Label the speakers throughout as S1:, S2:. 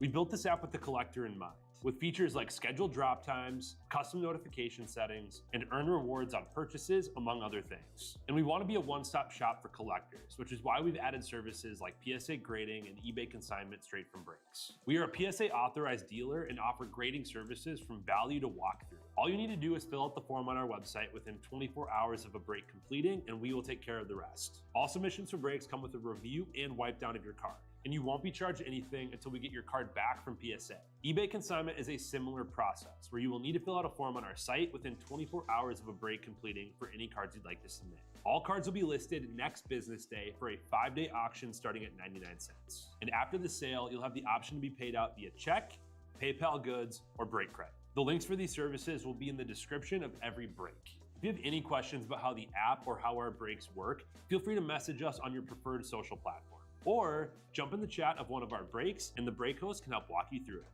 S1: We built this app with the collector in mind, with features like scheduled drop times, custom notification settings, and earn rewards on purchases, among other things. And we want to be a one-stop shop for collectors, which is why we've added services like PSA grading and eBay consignment straight from breaks. We are a PSA authorized dealer and offer grading services from value to walkthrough. All you need to do is fill out the form on our website within 24 hours of a break completing, and we will take care of the rest. All submissions for breaks come with a review and wipe down of your card, and you won't be charged anything until we get your card back from PSA. eBay consignment is a similar process, where you will need to fill out a form on our site within 24 hours of a break completing for any cards you'd like to submit. All cards will be listed next business day for a 5-day auction starting at 99 cents. And after the sale, you'll have the option to be paid out via check, PayPal goods, or break credit. The links for these services will be in the description of every break. If you have any questions about how the app or how our breaks work, feel free to message us on your preferred social platform. Or jump in the chat of one of our breaks, and the break host can help walk you through it.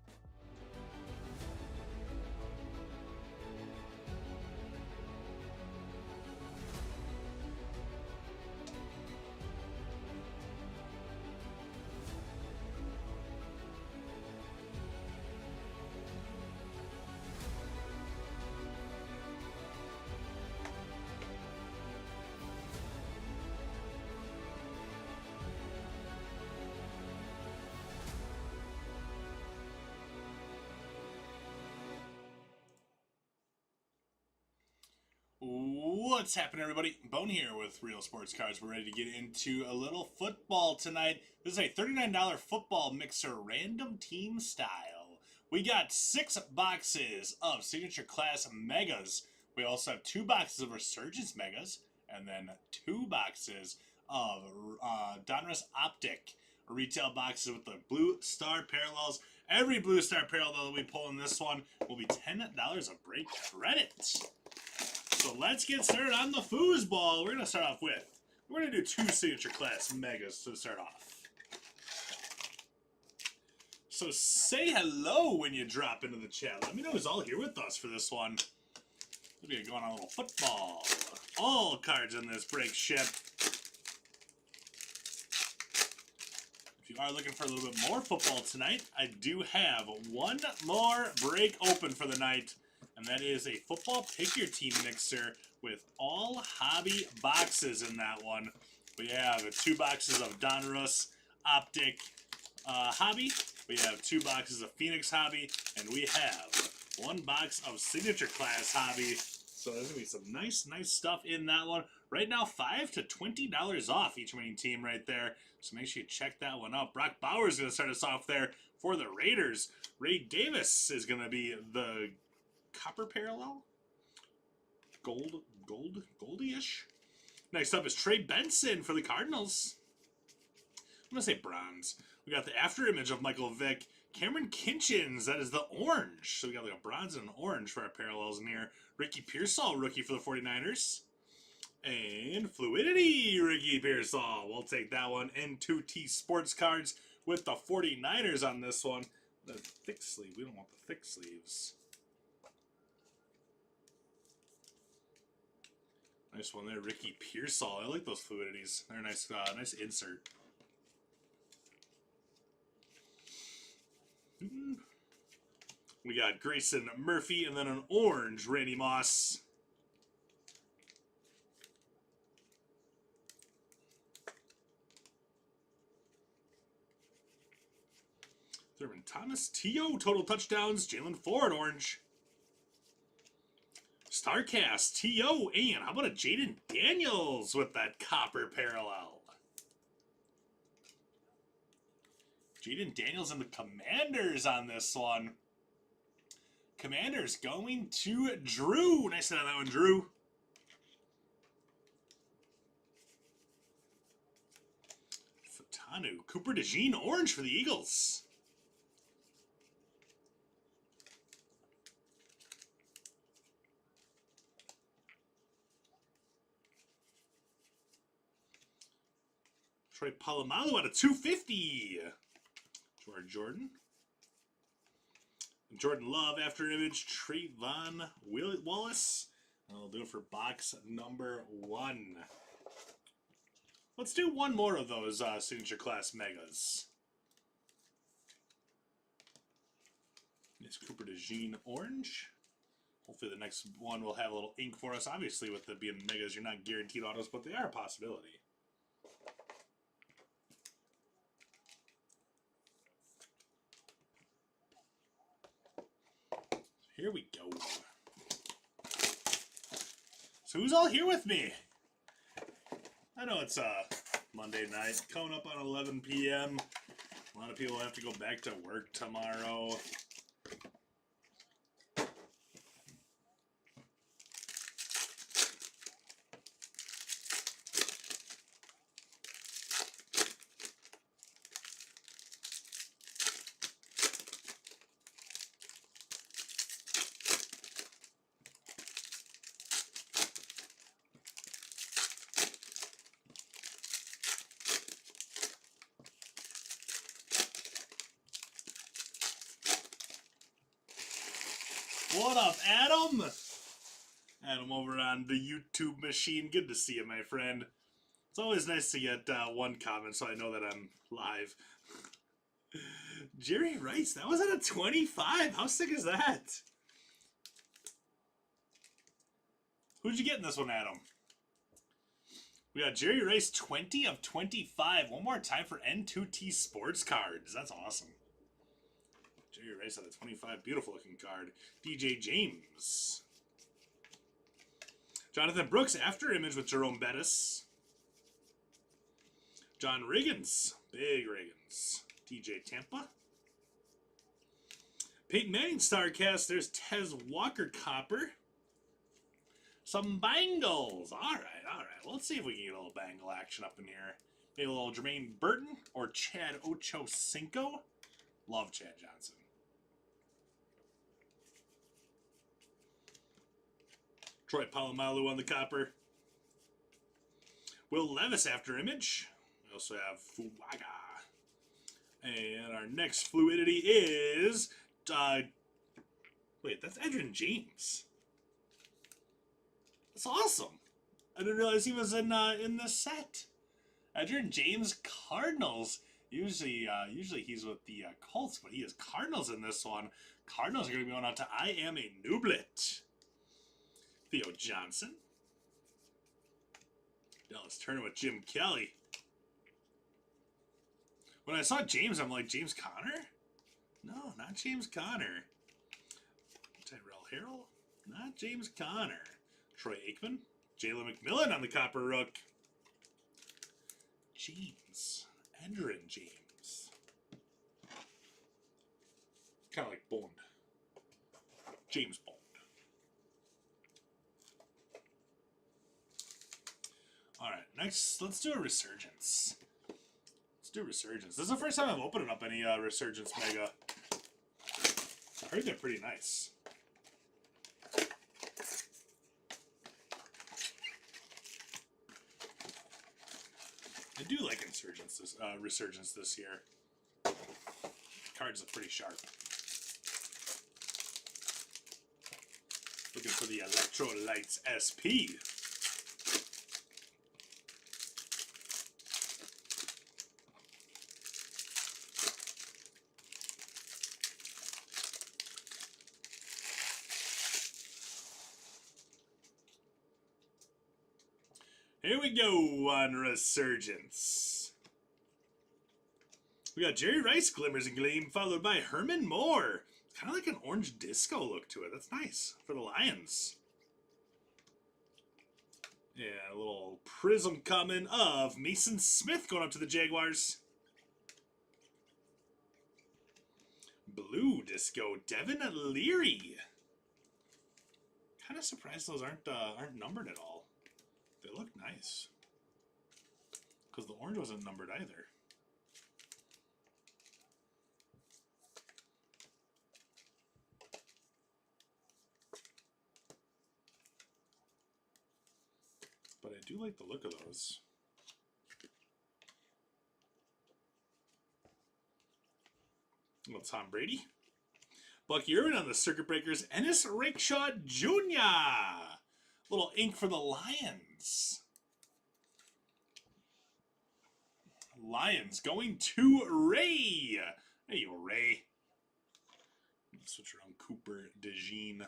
S2: What's happening, everybody? Bone here with Real Sports Cards. We're ready to get into a little football tonight. This is a $39 football mixer, random team style. We got 6 boxes of Signature Class Megas. We also have 2 boxes of Resurgence Megas, and then 2 boxes of Donruss Optic retail boxes with the Blue Star Parallels. Every Blue Star Parallel that we pull in this one will be $10 of break credit. So let's get started on the foosball. We're going to start off with, we're going to do 2 Signature Class Megas to start off. So say hello when you drop into the chat. Let me know who's all here with us for this one. We'll be going on a little football. All cards in this break ship. If you are looking for a little bit more football tonight, I do have one more break open for the night. And that is a football pick your team mixer with all hobby boxes in that one. We have 2 boxes of Donruss Optic hobby. We have 2 boxes of Phoenix hobby, and we have 1 box of Signature Class hobby. So there's gonna be some nice stuff in that one. Right now, $5 to $20 off each winning team right there. So make sure you check that one out. Brock Bowers is gonna start us off there for the Raiders. Ray Davis is gonna be the copper parallel, goldy-ish. Next up is Trey Benson for the Cardinals. I'm gonna say bronze. We got the after image of Michael Vick. Cameron Kinchins, that is the orange. So we got like a bronze and an orange for our parallels in here. Ricky Pearsall, rookie for the 49ers. And Fluidity, Ricky Pearsall. We'll take that one. And 2T Sports Cards with the 49ers on this one. The thick sleeve, we don't want the thick sleeves. Nice one there, Ricky Pearsall. I like those fluidities. They're a nice, nice insert. We got Grayson Murphy and then an orange Randy Moss. Thurman Thomas, T.O. total touchdowns. Jalen Ford, orange. Starcast, T.O. and how about a Jaden Daniels with that copper parallel? Jaden Daniels and the Commanders on this one. Commanders going to Drew. Nice hit on that one, Drew. Fatanu, Cooper DeJean, orange for the Eagles. Troy Polamalu out of 250. Jordan. Jordan Love after image. Trayvon Wallace. I'll do it for box number 1. Let's do one more of those Signature Class Megas. It's Cooper DeJean orange. Hopefully the next one will have a little ink for us. Obviously, with the being megas, you're not guaranteed autos, but they are a possibility. Here we go. So who's all here with me? I know it's Monday night, coming up on 11 p.m. A lot of people have to go back to work tomorrow. What up, Adam? Adam over on the YouTube machine. Good to see you, my friend. It's always nice to get one comment so I know that I'm live. Jerry Rice, that was at a 25. How sick is that? Who'd you get in this one, Adam? We got Jerry Rice 20 of 25. One more time for N2T Sports Cards. That's awesome. Jerry Rice at a 25. Beautiful looking card. DJ James. Jonathan Brooks after image with Jerome Bettis. John Riggins. Big Riggins. DJ Tampa. Peyton Manning Starcast. There's Tez Walker Copper. Some Bangles. All right, all right. Well, let's see if we can get a little Bangle action up in here. Maybe a little Jermaine Burton or Chad Ochocinco. Love Chad Johnson. Troy Polamalu on the copper. Will Levis after image. We also have Fuaga. And our next fluidity is... wait, that's Edrin James. That's awesome. I didn't realize he was in this set. Edrin James Cardinals. Usually he's with the Colts, but he is Cardinals in this one. Cardinals are going to be going out to I Am a Nooblet. Theo Johnson. Dallas Turner with Jim Kelly. When I saw James, I'm like, James Conner? No, not James Conner. Tyrell Harrell? Not James Conner. Troy Aikman. Jalen McMillan on the Copper Rook. James. Edrin James. Kind of like Bond. James Bond. Alright, next, let's do a Resurgence. Let's do Resurgence. This is the first time I'm opening up any Resurgence Mega. I heard they're pretty nice. I do like Resurgence this year. Cards look pretty sharp. Looking for the Electrolytes SP. Here we go on Resurgence. We got Jerry Rice, Glimmers and Gleam, followed by Herman Moore. Kind of like an orange disco look to it. That's nice for the Lions. Yeah, a little prism coming of Mason Smith going up to the Jaguars. Blue disco, Devin Leary. Kind of surprised those aren't numbered at all. They look nice. Because the orange wasn't numbered either. But I do like the look of those. Little Tom Brady. Bucky Irvin on the Circuit Breakers. Ennis Rickshaw Jr. Little ink for the Lions. Lions going to Ray. There you go, Ray. Let's switch around Cooper DeJean.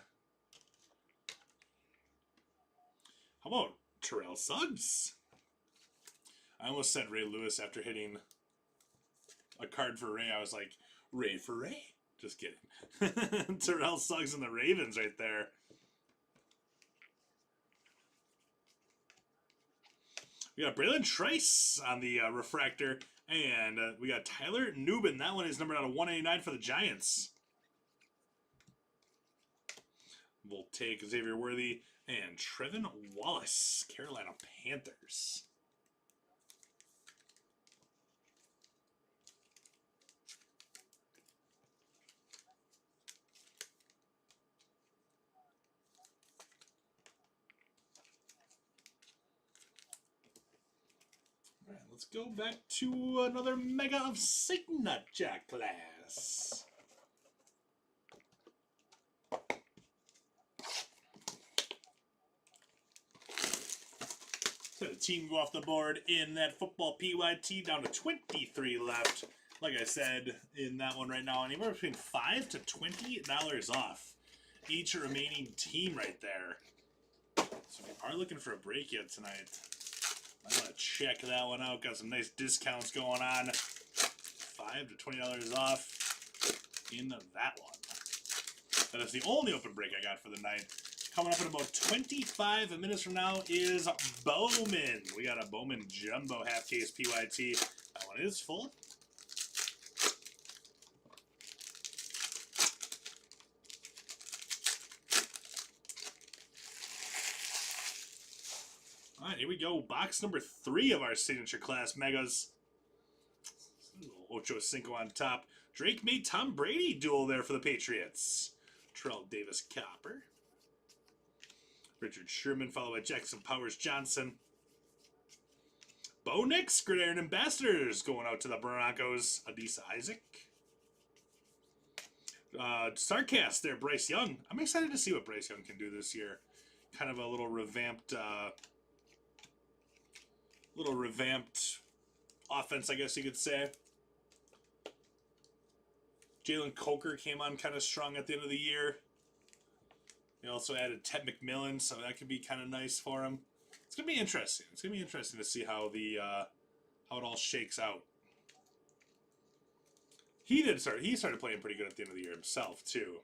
S2: How about Terrell Suggs? I almost said Ray Lewis after hitting a card for Ray. I was like, Ray for Ray? Just kidding. Terrell Suggs and the Ravens right there. We got Braylon Trice on the refractor. And we got Tyler Nubin. That one is numbered out of 189 for the Giants. We'll take Xavier Worthy and Trevin Wallace, Carolina Panthers. All right, let's go back to another Mega of Signature class. So the team go off the board in that football PYT, down to 23 left. Like I said, in that one right now, anywhere between $5 to $20 off each remaining team right there. So if you are looking for a break yet tonight, I want to check that one out. Got some nice discounts going on. $5 to $20 off in that one. That is the only open break I got for the night. Coming up in about 25 minutes from now is Bowman. We got a Bowman Jumbo half case PYT. That one is full. All right, here we go. Box number 3 of our signature class megas. Ocho Cinco on top. Drake May Tom Brady duel there for the Patriots. Terrell Davis Copper. Richard Sherman, followed by Jackson Powers Johnson. Bo Nix, Gridiron Ambassadors, going out to the Broncos. Adisa Isaac. Starcast there, Bryce Young. I'm excited to see what Bryce Young can do this year. Kind of a little revamped offense, I guess you could say. Jalen Coker came on kind of strong at the end of the year. He also added Ted McMillan, so that could be kind of nice for him. It's gonna be interesting. It's gonna be interesting to see how how it all shakes out. He started playing pretty good at the end of the year himself too.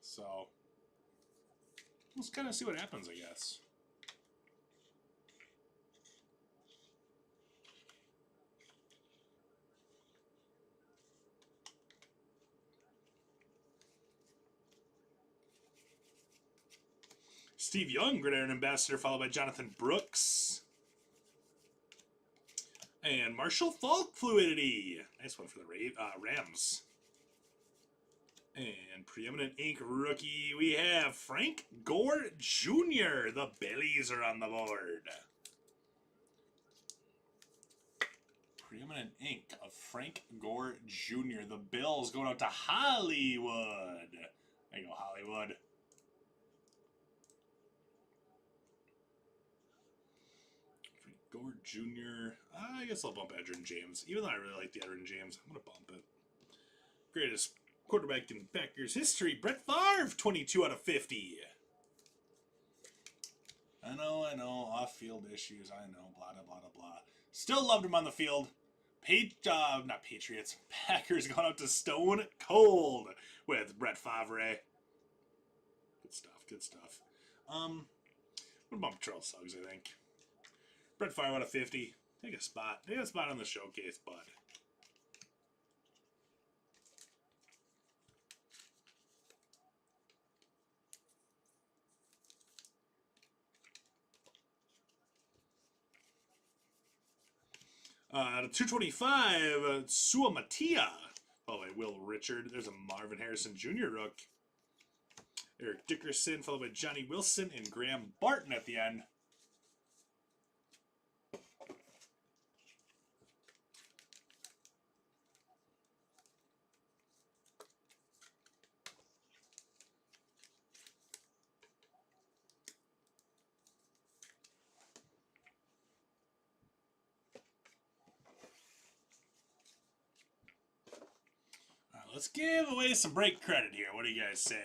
S2: So let's kind of see what happens, I guess. Steve Young, Gridiron Ambassador, followed by Jonathan Brooks. And Marshall Falk, Fluidity. Nice one for the Rams. And Preeminent Ink rookie, we have Frank Gore Jr. The Bellies are on the board. Preeminent Ink of Frank Gore Jr. The Bills going out to Hollywood. There you go, Hollywood. Gore Jr. I guess I'll bump Edgerrin James. Even though I really like the Edgerrin James, I'm going to bump it. Greatest quarterback in Packers history, Brett Favre, 22 out of 50. I know, off-field issues, I know, blah, blah, blah, blah. Still loved him on the field. Not Patriots, Packers going out to Stone Cold with Brett Favre. Good stuff, good stuff. I'm going to bump Terrell Suggs, I think. Brett Favre out of 50. Take a spot. Take a spot on the showcase, bud. Out of 225, Sua Matia. Followed by Will Richard. There's a Marvin Harrison Jr. rook. Eric Dickerson, followed by Johnny Wilson and Graham Barton at the end. let's give away some break credit here. What do you guys say?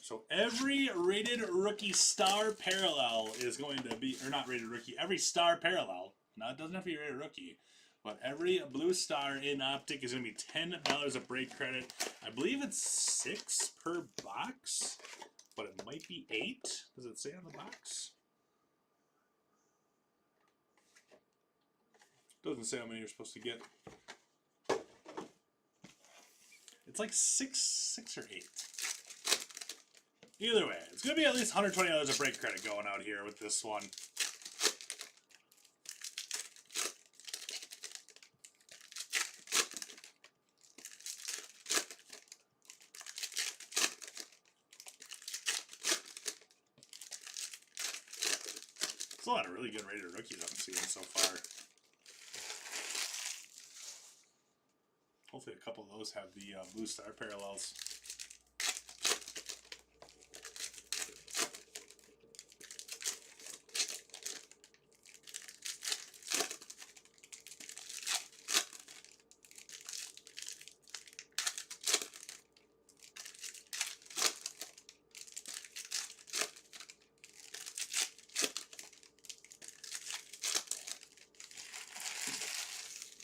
S2: So every rated rookie star parallel is going to be, or not rated rookie, every star parallel, now it doesn't have to be rated rookie, but every blue star in Optic is going to be $10 of break credit. I believe it's 6 per box, but it might be 8. Does it say on the box? Doesn't say how many you're supposed to get. It's like 6 or 8. Either way, it's going to be at least $120 of break credit going out here with this one. There's a lot of really good rated rookies I'm seeing so far. Hopefully a couple of those have the blue star parallels.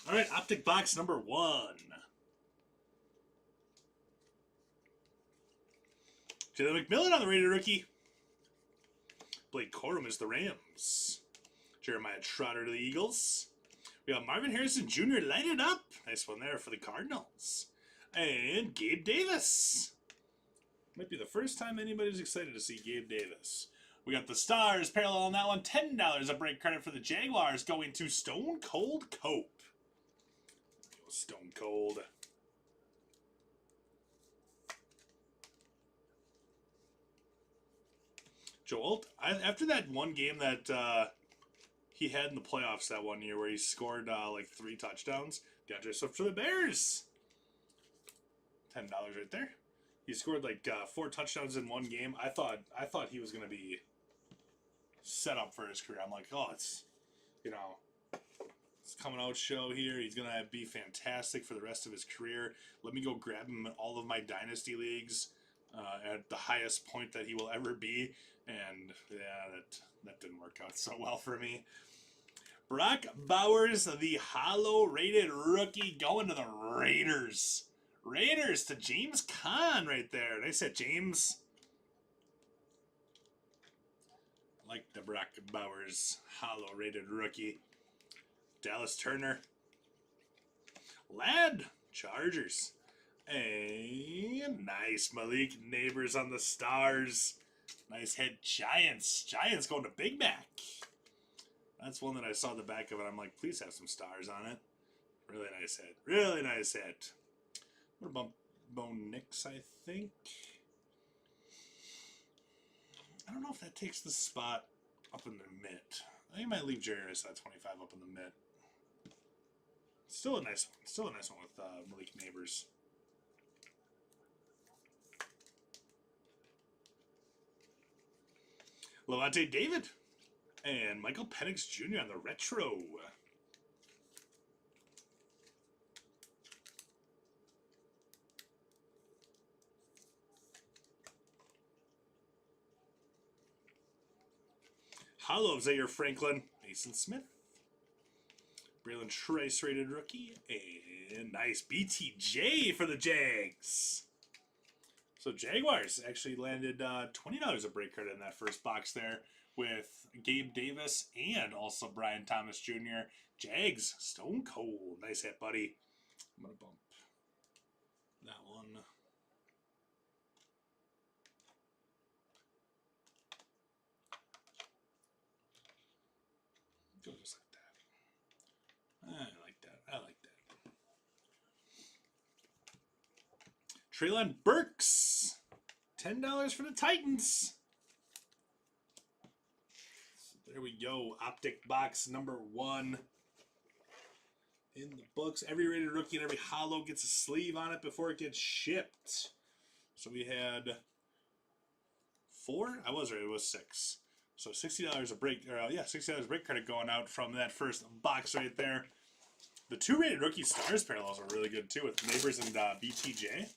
S2: All right, Optic box number 1. Jalen McMillan on the rated rookie. Blake Corum is the Rams. Jeremiah Trotter to the Eagles. We got Marvin Harrison Jr. lighted up. Nice one there for the Cardinals. And Gabe Davis. Might be the first time anybody's excited to see Gabe Davis. We got the Stars parallel on that one. $10 of break credit for the Jaguars going to Stone Cold Cope. Stone Cold. Joel, after that one game that he had in the playoffs that one year where he scored like 3 touchdowns, DeAndre Swift for the Bears. $10 right there. He scored like 4 touchdowns in one game. I thought he was gonna be set up for his career. I'm like, oh, it's, you know, it's coming out show here. He's gonna be fantastic for the rest of his career. Let me go grab him in all of my dynasty leagues at the highest point that he will ever be. And yeah, that didn't work out so well for me. Brock Bowers, the hollow rated rookie, going to the Raiders. Raiders to James Conn right there. Nice hit, James. I like the Brock Bowers hollow rated rookie. Dallas Turner. Ladd, Chargers. And nice Malik Neighbors on the Stars. Nice hit, Giants. Giants going to Big Mac. That's one that I saw the back of it. I'm like, please have some stars on it. Really nice hit. Really nice hit. What about Bo Nix, I think? I don't know if that takes the spot up in the mid. I think I might leave Jerry Rice at 25 up in the mid. Still a nice one. Still a nice one with Malik Neighbors. Levante David and Michael Penix Jr. on the retro. Hollow Zaire Franklin, Mason Smith, Braylon Trice rated rookie, and nice BTJ for the Jags. So Jaguars actually landed $20 of break credit in that first box there with Gabe Davis and also Brian Thomas Jr. Jags, Stone Cold. Nice hit, buddy. I'm going to bump that one. Go just like that. I like that. I like that. Treylon Burks. $10 for the Titans. So there we go. Optic box number 1 in the books. Every rated rookie and every hollow gets a sleeve on it before it gets shipped. So we had 4. I was right. It was 6. So $60 a break. $60 break credit going out from that first box right there. The 2 rated rookie stars parallels are really good too with Neighbors and BTJ.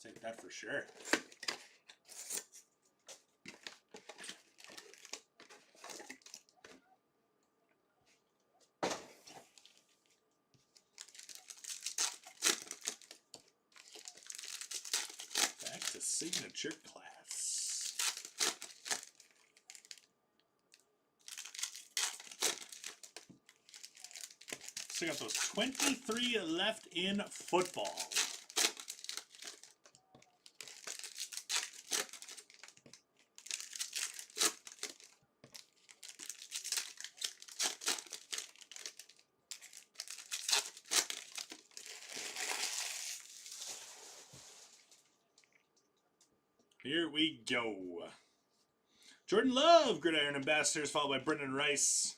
S2: Take that for sure. Back to signature class. So we got those 23 left in football. Here we go. Jordan Love, Gridiron Ambassadors, followed by Brendan Rice.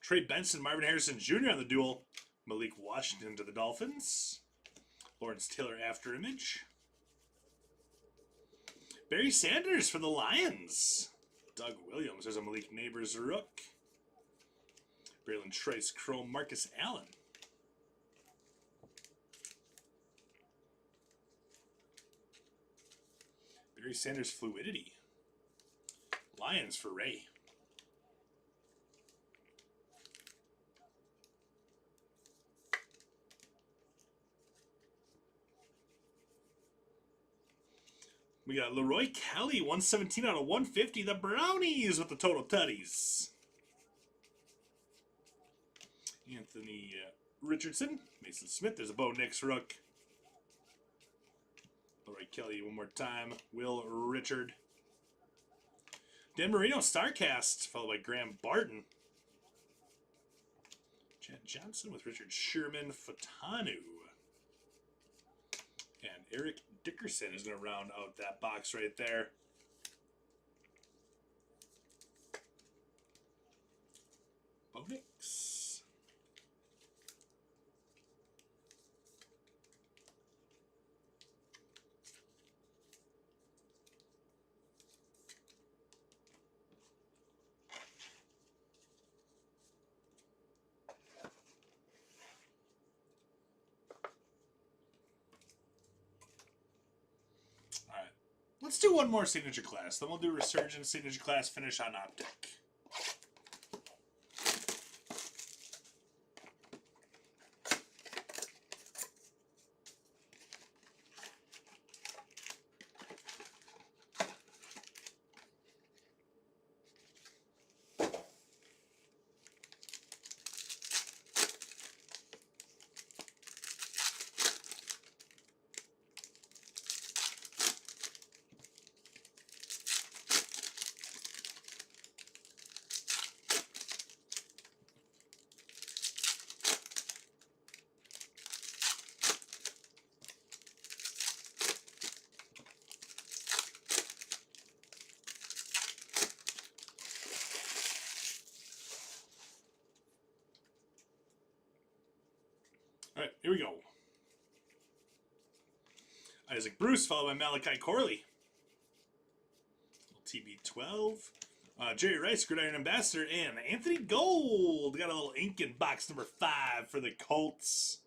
S2: Trey Benson, Marvin Harrison Jr. on the duel. Malik Washington to the Dolphins. Lawrence Taylor after image. Barry Sanders for the Lions. Doug Williams. There's a Malik Neighbors Rook. Braylon Trice, Chrome, Marcus Allen. Barry Sanders Fluidity. Lions for Ray. We got Leroy Kelly, 117 out of 150. The Brownies with the total tutties. Anthony Richardson, Mason Smith. There's a Bo Nix Rook. Leroy Kelly one more time. Will Richard. Dan Marino Starcast, followed by Graham Barton. Chad Johnson with Richard Sherman Fatanu. And Eric Dickerson is going to round out that box right there. Bo Nix. Let's do one more signature class. Then we'll do Resurgence signature class finish on Optic. All right, here we go. Isaac Bruce, followed by Malachi Corley. TB12. Jerry Rice, Gridiron Ambassador, and Anthony Gold. Got a little ink in box number 5 for the Colts.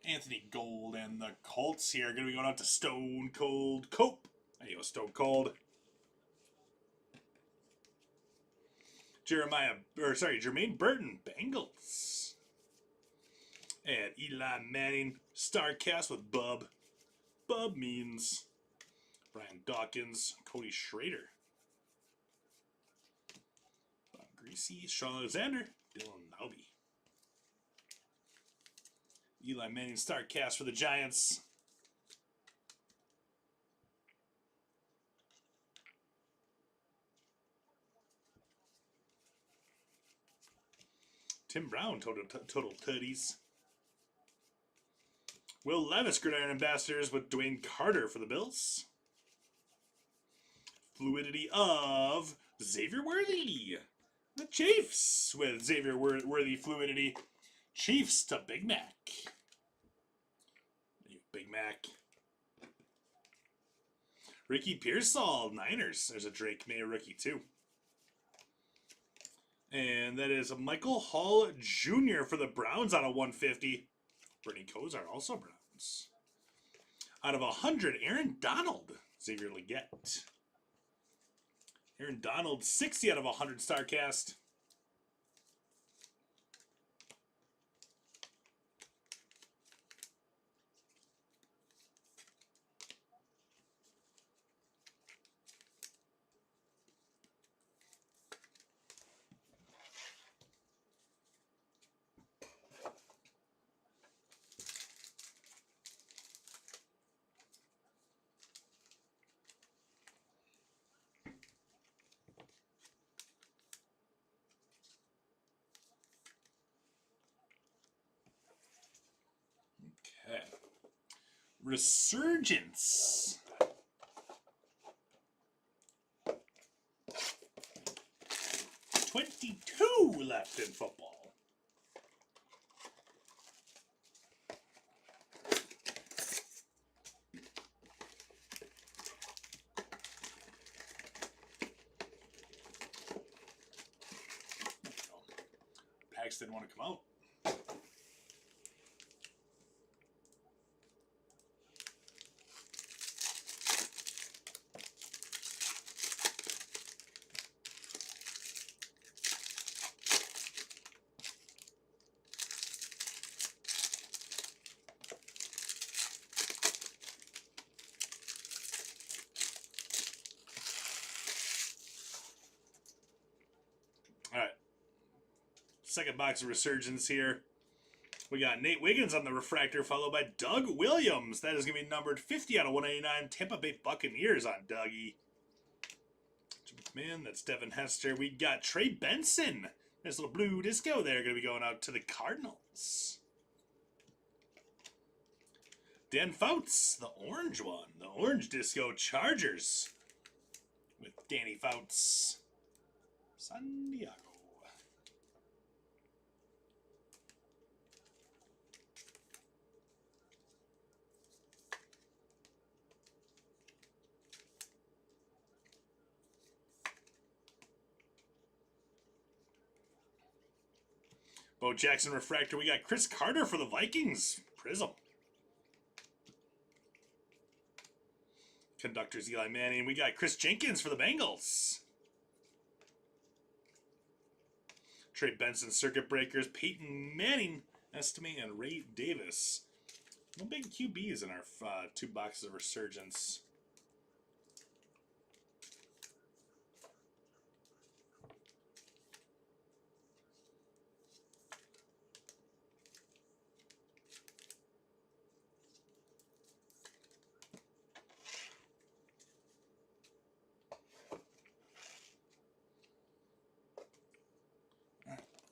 S2: Anthony Gold and the Colts here. Going to be going out to Stone Cold Cope. There you go, Stone Cold. Jermaine Burton, Bengals. And Eli Manning, Starcast with Bub. Bub means Brian Dawkins, Cody Schrader. Bob Greasy, Sean Alexander, Dylan Naube. Eli Manning, Starcast for the Giants. Tim Brown, total tutties. Will Levis, Gridiron Ambassadors with Dwayne Carter for the Bills. Fluidity of Xavier Worthy. The Chiefs with Xavier Worthy Fluidity. Chiefs to Big Mac. Big Mac. Ricky Pearsall, Niners. There's a Drake May rookie too. And that is a Michael Hall Jr. for the Browns out of 150. Brittany Kozar, also Browns. Out of 100, Aaron Donald, Xavier Leggett. Aaron Donald, 60 out of 100 StarCast. Okay. Resurgence. $22 left in football. Packs didn't want to come out. All right. Second box of Resurgence here. We got Nate Wiggins on the refractor, followed by Doug Williams. That is going to be numbered 50 out of 189. Tampa Bay Buccaneers on Dougie. Man, that's Devin Hester. We got Trey Benson. Nice little blue disco there. Going to be going out to the Cardinals. Dan Fouts, the orange one. The orange disco Chargers. With Danny Fouts. San Diego. Bo Jackson refractor. We got Chris Carter for the Vikings. Prism. Conductors Eli Manning. We got Chris Jenkins for the Bengals. Trey Benson circuit breakers. Peyton Manning, Estime, and Ray Davis. No big QBs in our 2 boxes of Resurgence.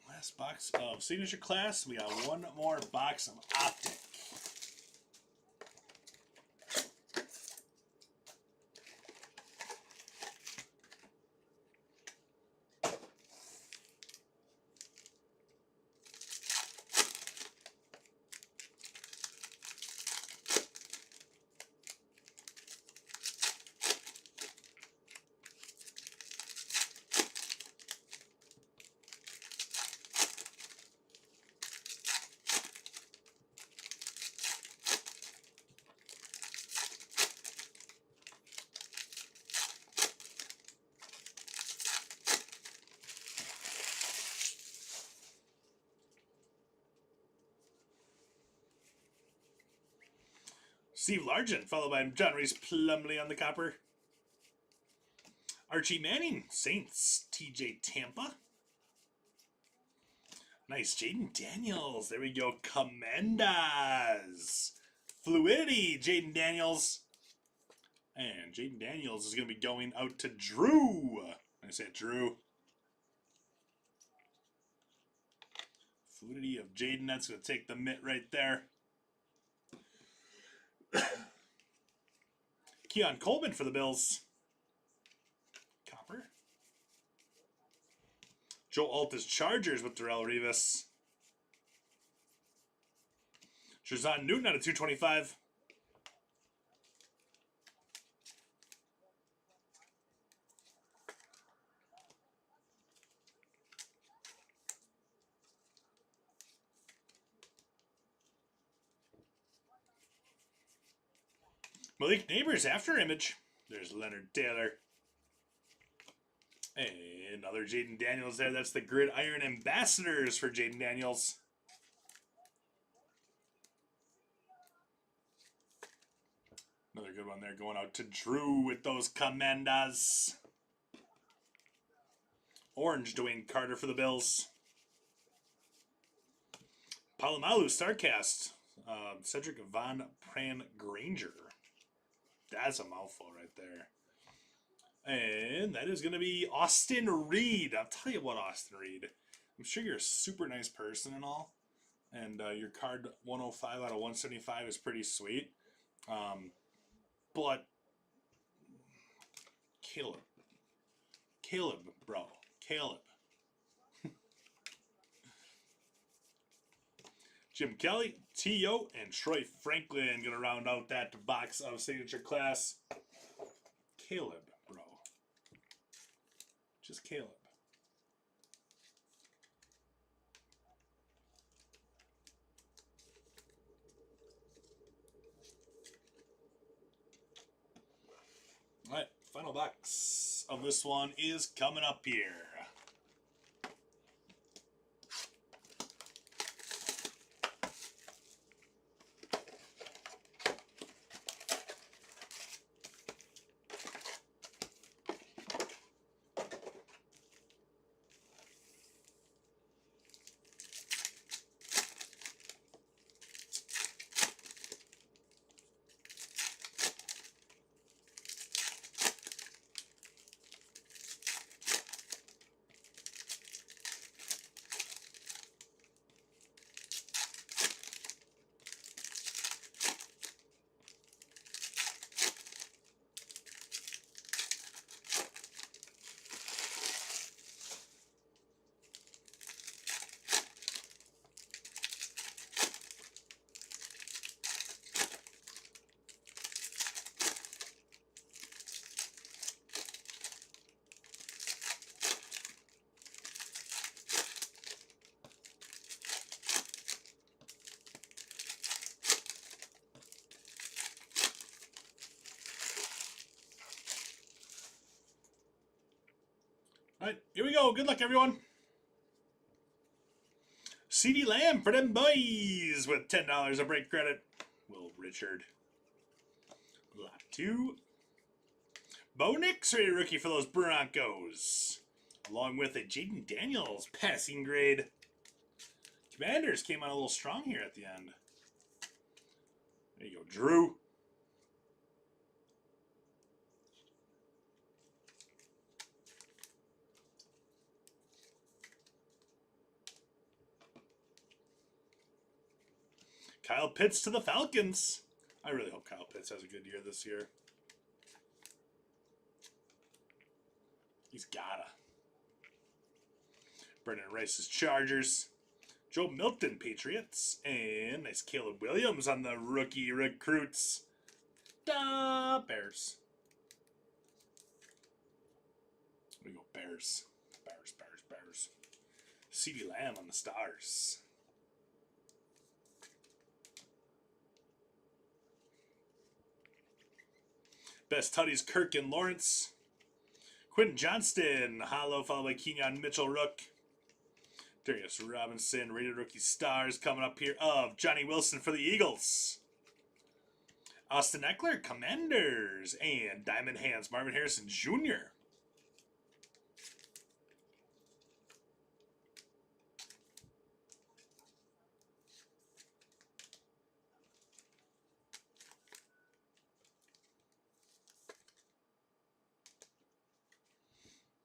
S2: Last box of Signature Class. We got one more box of Optic. Steve Largent, followed by John Reese Plumley on the copper. Archie Manning, Saints, TJ Tampa. Nice, Jaden Daniels. There we go, Commandas. Fluidity, Jaden Daniels. And Jaden Daniels is going to be going out to Drew. I said Drew. Fluidity of Jaden, that's going to take the mitt right there. Keon Coleman for the Bills. Copper. Joe Altus Chargers with Darrell Rivas. Shazan Newton out of 225. Malik Neighbors after image. There's Leonard Taylor. And another Jaden Daniels there. That's the Gridiron Ambassadors for Jaden Daniels. Another good one there going out to Drew with those Commandas. Orange, Dwayne Carter for the Bills. Palomalu, Starcast. Cedric Von Pran Granger. That's a mouthful right there. And that is going to be Austin Reed. I'll tell you what, Austin Reed. I'm sure you're a super nice person and all. And your card 105 out of 175 is pretty sweet. But Caleb, bro. Caleb. Jim Kelly, T.O., and Troy Franklin going to round out that box of signature class. Caleb, bro. Just Caleb. All right, final box of this one is coming up here. All right, here we go. Good luck, everyone. CeeDee Lamb for them boys with $10 of break credit. Will Richard. Lot 2. Bo Nix, rated rookie for those Broncos. Along with a Jaden Daniels passing grade. Commanders came out a little strong here at the end. There you go, Drew. Kyle Pitts to the Falcons. I really hope Kyle Pitts has a good year this year. He's gotta. Brendan Rice's Chargers. Joe Milton, Patriots. And nice Caleb Williams on the rookie recruits. Bears. There we go, Bears. Bears. CeeDee Lamb on the Stars. Best Tutties, Kirk and Lawrence. Quentin Johnston, hollow, followed by Kenyon Mitchell, Rook. Darius Robinson, rated rookie stars coming up here of Johnny Wilson for the Eagles. Austin Eckler, Commanders. And Diamond Hands, Marvin Harrison Jr.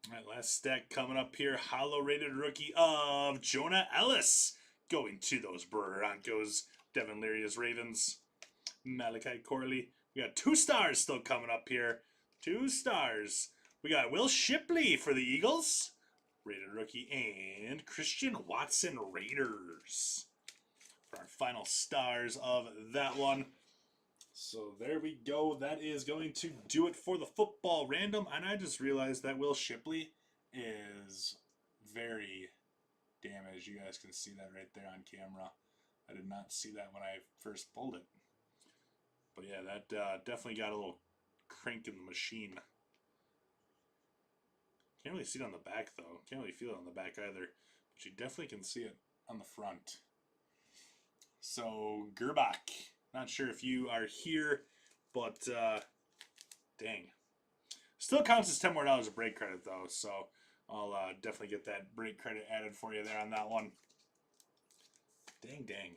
S2: All right, last stack coming up here. Hollow rated rookie of Jonah Ellis. Going to those Broncos. Devin Leary's Ravens. Malachi Corley. We got 2 stars still coming up here. 2 stars. We got Will Shipley for the Eagles. Rated rookie. And Christian Watson Raiders. For our final stars of that one. So there we go. That is going to do it for the football random. And I just realized that Will Shipley is very damaged. You guys can see that right there on camera. I did not see that when I first pulled it. But yeah, that definitely got a little crank in the machine. Can't really see it on the back, though. Can't really feel it on the back either. But you definitely can see it on the front. So, Gerbach. Not sure if you are here, but dang. Still counts as $10 more of break credit, though. So, I'll definitely get that break credit added for you there on that one. Dang.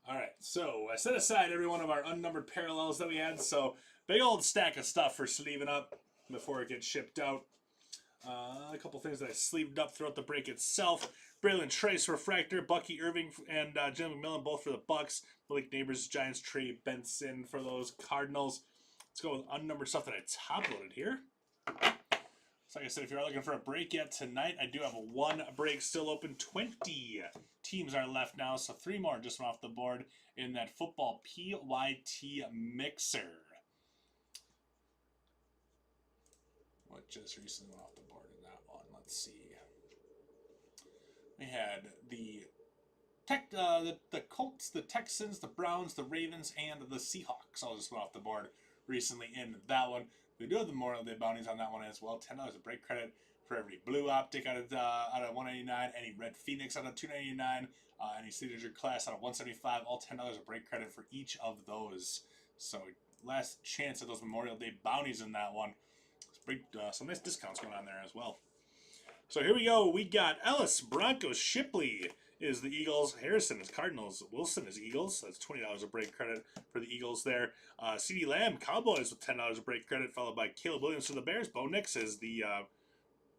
S2: All right, so I set aside every one of our unnumbered parallels that we had. So big old stack of stuff for sleeving up before it gets shipped out. A couple things that I sleeved up throughout the break itself. Braylon Trace Refractor, Bucky Irving and Jim McMillan both for the Bucks. Malik Neighbors, Giants, Trey Benson for those Cardinals. Let's go with unnumbered stuff that I top loaded here. So like I said, if you're looking for a break yet tonight, I do have one break still open. 20 teams are left now, so 3 more just went off the board in that football PYT mixer. What just recently went off the board in that one? Let's see. We had the Colts, the Texans, the Browns, the Ravens, and the Seahawks all just went off the board recently in that one. We do have the Memorial Day bounties on that one as well. $10 of break credit for every blue Optic out of $199, any red Phoenix out of $299, any signature class out of $175. All $10 of break credit for each of those. So last chance at those Memorial Day bounties in that one. Some nice discounts going on there as well. So here we go. We got Ellis, Broncos, Shipley is the Eagles. Harrison is Cardinals. Wilson is Eagles. That's $20 of break credit for the Eagles there. CeeDee Lamb, Cowboys with $10 of break credit, followed by Caleb Williams for the Bears. Bo Nix is the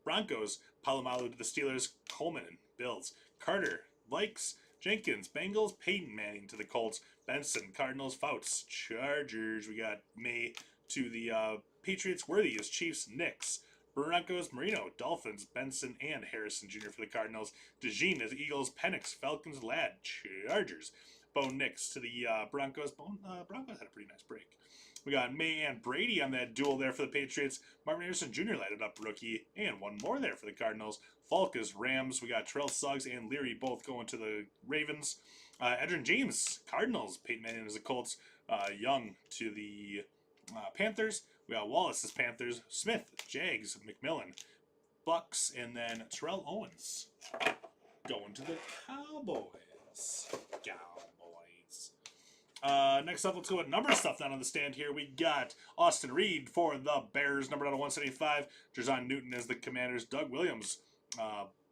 S2: Broncos. Palomalu to the Steelers. Coleman, Bills. Carter, Vikes. Jenkins, Bengals. Peyton Manning to the Colts. Benson, Cardinals. Fouts, Chargers. We got May to the Patriots. Worthy is Chiefs. Knicks. Broncos, Marino, Dolphins, Benson, and Harrison Jr. for the Cardinals. DeJean is Eagles, Penix, Falcons, Ladd, Chargers. Bo Nix to the Broncos. Broncos had a pretty nice break. We got May and Brady on that duel there for the Patriots. Marvin Harrison Jr. lighted up rookie. And one more there for the Cardinals. Falk is Rams. We got Terrell Suggs and Leary both going to the Ravens. Edgerrin James, Cardinals. Peyton Manning is the Colts. Young to the Panthers. We got Wallace as Panthers, Smith, Jags, McMillan, Bucks, and then Terrell Owens going to the Cowboys. Next up, let's go with number stuff down on the stand here. We got Austin Reed for the Bears, numbered out of 175. Jer'Zhan Newton as the Commanders. Doug Williams,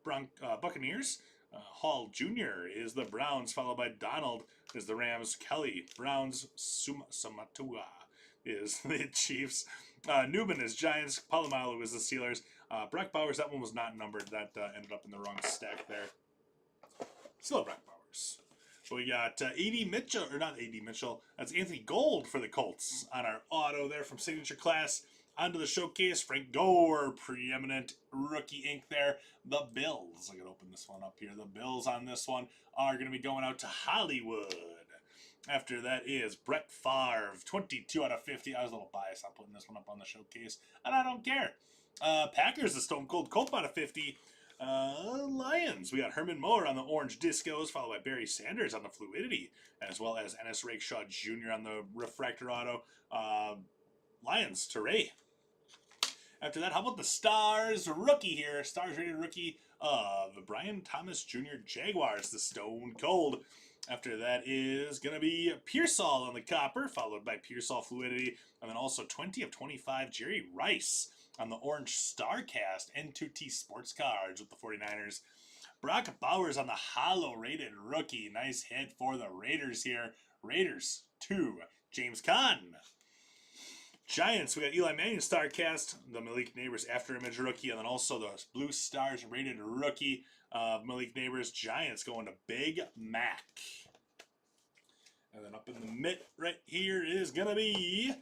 S2: Buccaneers. Hall Jr. is the Browns, followed by Donald is the Rams. Kelly, Browns. Samatua is the Chiefs. Newman is Giants. Palomalu is the Steelers. Brock Bowers, that one was not numbered. That ended up in the wrong stack there. Still Brock Bowers. So we got A.D. Mitchell, or not A.D. Mitchell, that's Anthony Gold for the Colts on our auto there from Signature Class. Onto the showcase, Frank Gore, preeminent rookie ink there. The Bills, I gotta open this one up here. The Bills on this one are going to be going out to Hollywood. After that is Brett Favre, 22 out of 50. I was a little biased on putting this one up on the showcase, and I don't care. Packers, the Stone Cold Colt out of 50. Lions, we got Herman Moore on the Orange Discos, followed by Barry Sanders on the Fluidity, as well as Ennis Rakeshaw Jr. on the Refractor Auto. Lions, Teray. After that, how about the Stars rookie here? Stars rated rookie of Brian Thomas Jr. Jaguars, the Stone Cold. After that is going to be Pearsall on the Copper, followed by Pearsall Fluidity, and then also 20 of 25, Jerry Rice on the Orange Starcast N2T Sports Cards with the 49ers. Brock Bowers on the Hollow rated rookie. Nice hit for the Raiders here. Raiders 2, James Conn. Giants, we got Eli Manning Starcast, the Malik Neighbors After Image rookie, and then also the Blue Stars rated rookie of Malik Neighbors. Giants going to Big Mac. And then up in the mid right here is going to be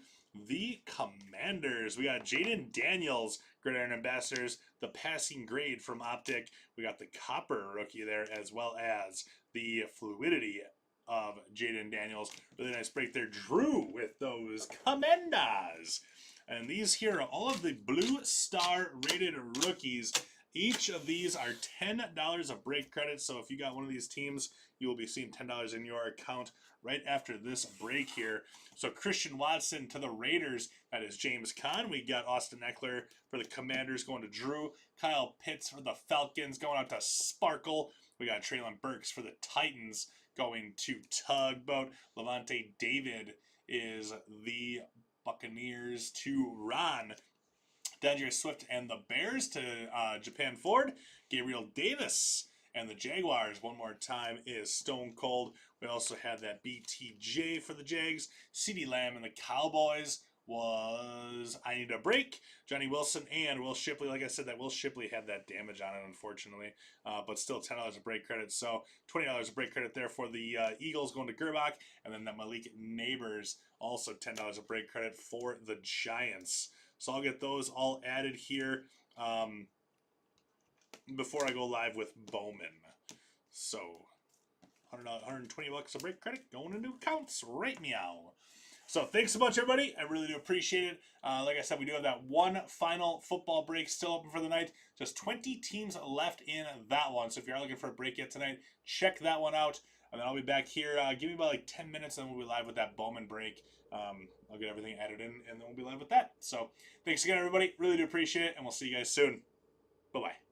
S2: the Commanders. We got Jaden Daniels, Gridiron Ambassadors, the passing grade from Optic. We got the Copper rookie there, as well as the Fluidity of Jaden Daniels. Really nice break there. Drew with those Commanders. And these here are all of the Blue Star rated rookies Each of these are $10 of break credit. So if you got one of these teams, you will be seeing $10 in your account right after this break here. So Christian Watson to the Raiders. That is James Conn. We got Austin Eckler for the Commanders going to Drew. Kyle Pitts for the Falcons going out to Sparkle. We got Traylon Burks for the Titans going to Tugboat. Levante David is the Buccaneers to Ron. D'Andre Swift and the Bears to Japan Ford. Gabriel Davis and the Jaguars one more time is Stone Cold. We also had that BTJ for the Jags. CeeDee Lamb and the Cowboys was I Need a Break. Johnny Wilson and Will Shipley. Like I said, that Will Shipley had that damage on it, unfortunately. But still $10 of break credit. So $20 of break credit there for the Eagles going to Gerbach. And then that Malik Neighbors, also $10 of break credit for the Giants. So I'll get those all added here before I go live with Bowman. So $120 of break credit going into accounts right meow. So thanks so much, everybody. I really do appreciate it. Like I said, we do have that one final football break still open for the night. Just 20 teams left in that one. So if you are looking for a break yet tonight, check that one out. And then I'll be back here. Give me about like 10 minutes and then we'll be live with that Bowman break. I'll get everything added in and then we'll be live with that. So thanks again, everybody. Really do appreciate it. And we'll see you guys soon. Bye-bye.